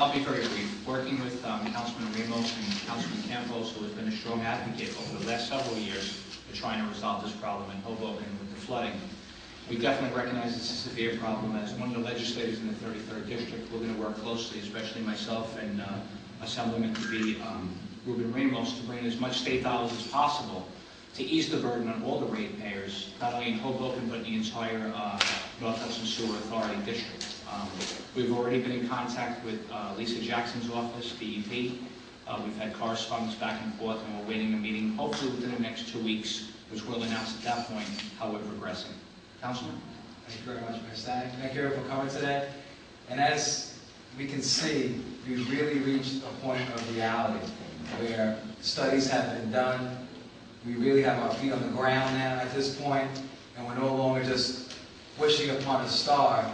I'll be very brief. Working with Councilman Ramos and Councilman Campos, who has been a strong advocate over the last several years for trying to resolve this problem in Hoboken with the flooding. We definitely recognize it's a severe problem. As one of the legislators in the 33rd District, we're going to work closely, especially myself and Assemblyman to be Ruben Ramos, to bring as much state dollars as possible to ease the burden on all the ratepayers, not only in Hoboken, but the entire North Hudson Sewerage Authority district. We've already been in contact with Lisa Jackson's office, DEP. We've had correspondence back and forth, and we're waiting a meeting, hopefully within the next 2 weeks, which we'll announce at that point how we're progressing. Councilman? Thank you very much, Mr. Stanek. Thank you everyone for coming today. And as we can see, we've really reached a point of reality where studies have been done. We really have our feet on the ground now at this point, and we're no longer just wishing upon a star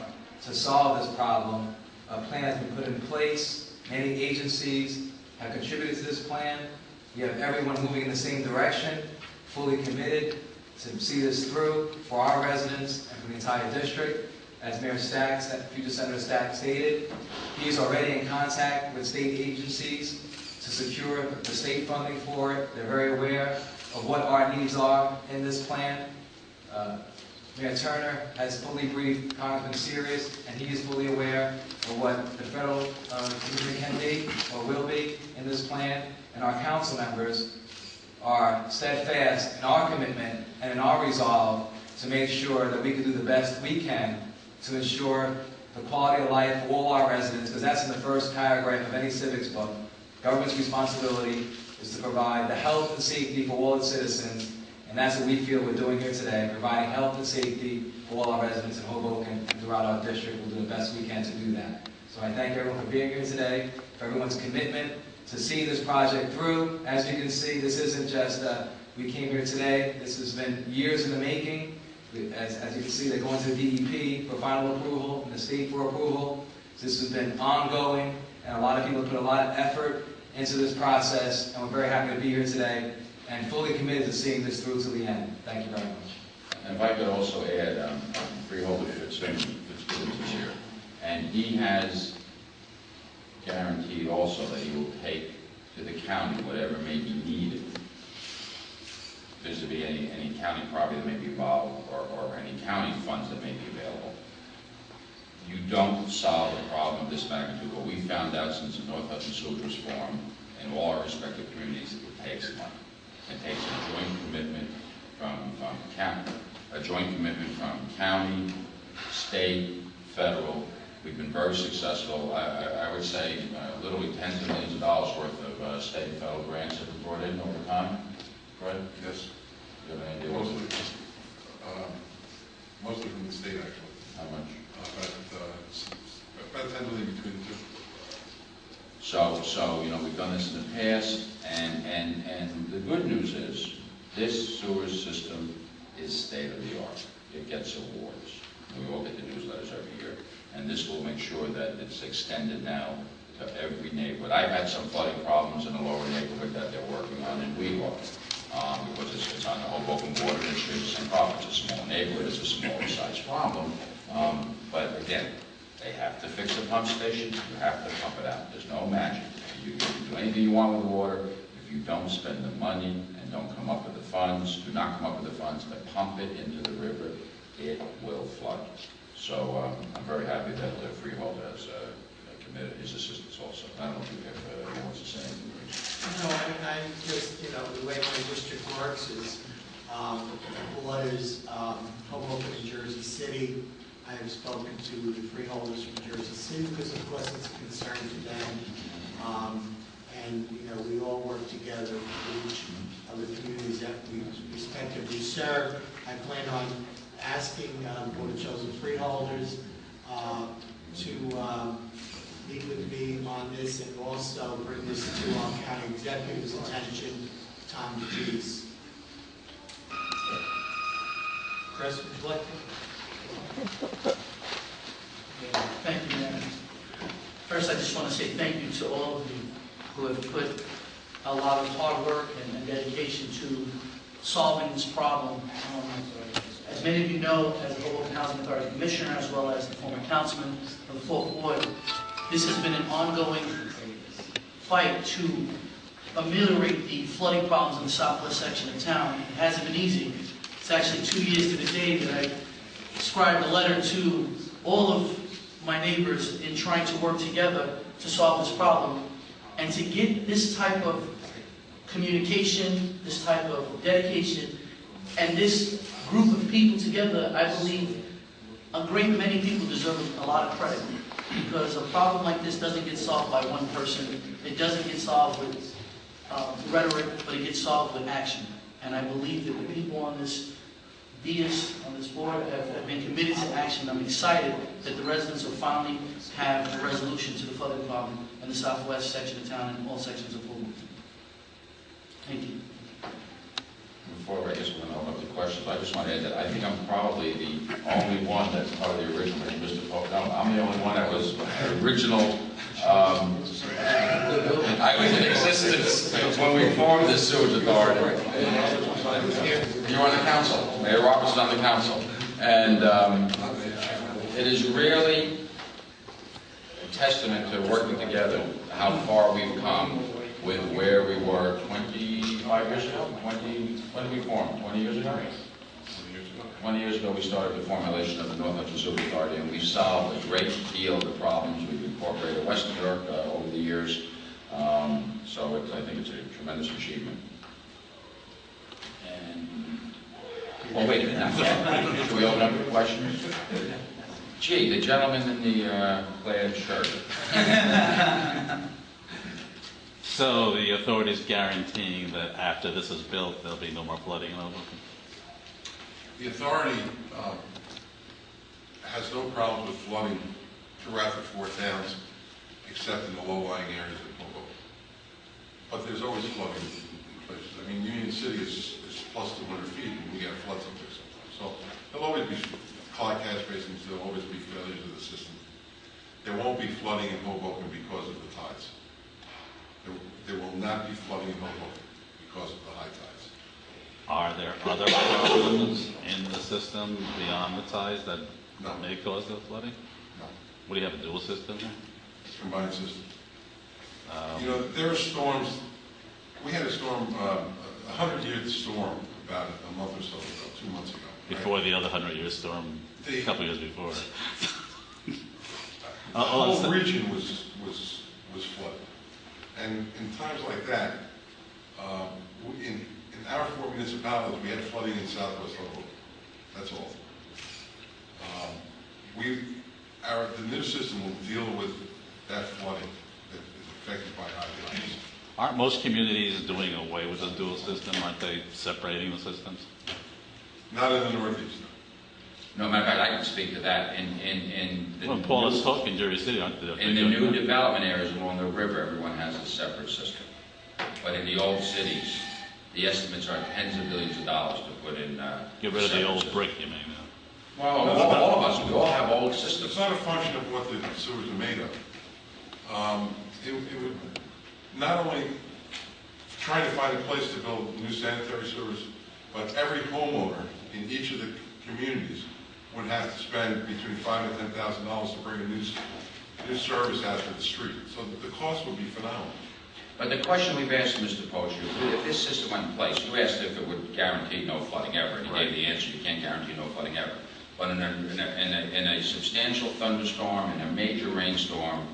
to solve this problem. A plan has been put in place. Many agencies have contributed to this plan. We have everyone moving in the same direction, fully committed to see this through for our residents and for the entire district. As Mayor Stack, Future Senator Stack stated, he is already in contact with state agencies to secure the state funding for it. They're very aware of what our needs are in this plan. Mayor Turner has fully briefed Congressman Sirius, and he is fully aware of what the federal commitment can be or will be in this plan. And our council members are steadfast in our commitment and in our resolve to make sure that we can do the best we can to ensure the quality of life for all our residents, because that's in the first paragraph of any civics book. Government's responsibility is to provide the health and safety for all its citizens, and that's what we feel we're doing here today, providing health and safety for all our residents in Hoboken and throughout our district. We'll do the best we can to do that. So I thank everyone for being here today, for everyone's commitment to see this project through. As you can see, this isn't just, we came here today. This has been years in the making. As you can see, they're going to the DEP for final approval and the state for approval. This has been ongoing, and a lot of people put a lot of effort into this process, and we're very happy to be here today and fully committed to seeing this through to the end. Thank you very much. And if I could also add, Freeholder Fitzgibbons is here, and he has guaranteed also that he will take to the county whatever may be needed vis-a-vis any county property that may be involved or any county funds that may be available. You don't solve a problem of this magnitude. What we found out since the North Hudson Sewerage was formed in all our respective communities, it takes money. It takes a joint commitment from county, state, federal. We've been very successful. I would say literally tens of millions of dollars worth of state and federal grants have been brought in over time. Right? Yes. Do you have any idea? Mostly from the state, actually. How much? About 10 million between the two. So you know, we've done this in the past, and the good news is this sewage system is state of the art. It gets awards. We all get the newsletters every year, and this will make sure that it's extended now to every neighborhood. I've had some flooding problems in the lower neighborhood that they're working on in Weehawken, because it's on the Hoboken border, and it's the same problem. It's a small neighborhood, it's a smaller size problem, but again, they have to fix the pump station, you have to pump it out. There's no magic. You can do anything you want with the water. If you don't spend the money and don't come up with the funds, do not come up with the funds to pump it into the river, it will flood. So I'm very happy that Freehold has committed his assistance also. I don't know if you wants to say anything. No, I just, the way my district works is waters, Hoboken and Jersey City. I have spoken to the freeholders from Jersey City because, of course, it's a concern to them. And, we all work together for each of the communities that we respectively serve. I plan on asking Board of Chosen Freeholders to meet with me on this and also bring this to our county executive's attention, Tom DeGeese. Chris, would you like to? Thank you, Mayor. First, I just want to say thank you to all of you who have put a lot of hard work and dedication to solving this problem. As many of you know, as the Hoboken Housing Authority Commissioner, as well as the former councilman of the 4th Ward, this has been an ongoing fight to ameliorate the flooding problems in the southwest section of town. It hasn't been easy. It's actually 2 years to the day that I scribed a letter to all of my neighbors in trying to work together to solve this problem. And to get this type of communication, this type of dedication, and this group of people together, I believe a great many people deserve a lot of credit. Because a problem like this doesn't get solved by one person. It doesn't get solved with rhetoric, but it gets solved with action. And I believe that the people on this board have been committed to action. I'm excited that the residents will finally have a resolution to the flooding problem in the southwest section of town and all sections of Hoboken. Thank you. Before I guess we're going to open up the questions, I just want to add that I think I'm probably the only one that's part of the original, Mr. Pope. No, I'm the only one that was original. I was in existence when we formed the sewage authority. You're on the council. Mayor Roberts is on the council. And it is really a testament to working together how far we've come with where we were 25 years ago. When did we form? 20 years ago? 20 years ago we started the formulation of the North Hudson Sewerage Authority, and we've solved a great deal of the problems. We've incorporated West New York over the years, so I think it's a tremendous achievement. And, oh wait a minute, not yet. Should we open up for questions? Gee, the gentleman in the plaid shirt. So the authority is guaranteeing that after this is built, there'll be no more flooding in Hoboken? The authority has no problem with flooding throughout the 4 towns, except in the low-lying areas of Hoboken. But there's always flooding in places. I mean, Union City is plus 200 feet, and we get floods up there sometimes. So there'll always be clogged catch basins, there'll always be failures of the system. There won't be flooding in Hoboken because of the tides. There will not be flooding in Hoboken because of the high tides. Are there other problems in the system beyond the tides that may cause the flooding? No. What do you have, a dual system here? It's a combined system. You know, there are storms. We had a storm, a 100-year storm about a month or so ago, 2 months ago. Before the other 100-year storm, a couple years before. The whole region was flooded. And in times like that, in our 4 municipalities, we had flooding in southwest Hoboken. That's all. The new system will deal with that flooding that is affected by high tides. Aren't most communities doing away with the dual system? Aren't they separating the systems? Not in the Northeast. No, matter of fact, I can speak to that. In the Well, Paul's Hook in Jersey City, aren't they? in the new development areas along the river, everyone has a separate system. But in the old cities, the estimates are tens of billions of dollars to put in. Get rid of the old system. brick, you mean? Well, all of us, we all have old systems. It's not a function of what the sewers are made of. It would not only trying to find a place to build new sanitary sewers, but every homeowner in each of the communities would have to spend between $5,000 and $10,000 to bring a new service out to the street. So the cost would be phenomenal. But the question we've asked Mr. Pocher, if this system went in place, you asked if it would guarantee no flooding ever, and he gave the answer, you can't guarantee no flooding ever. But in a substantial thunderstorm, in a major rainstorm,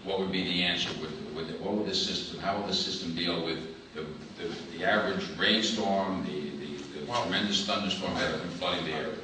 what would be the answer? What would the system, how would the system deal with the average rainstorm, the tremendous thunderstorm that has been flooding the area?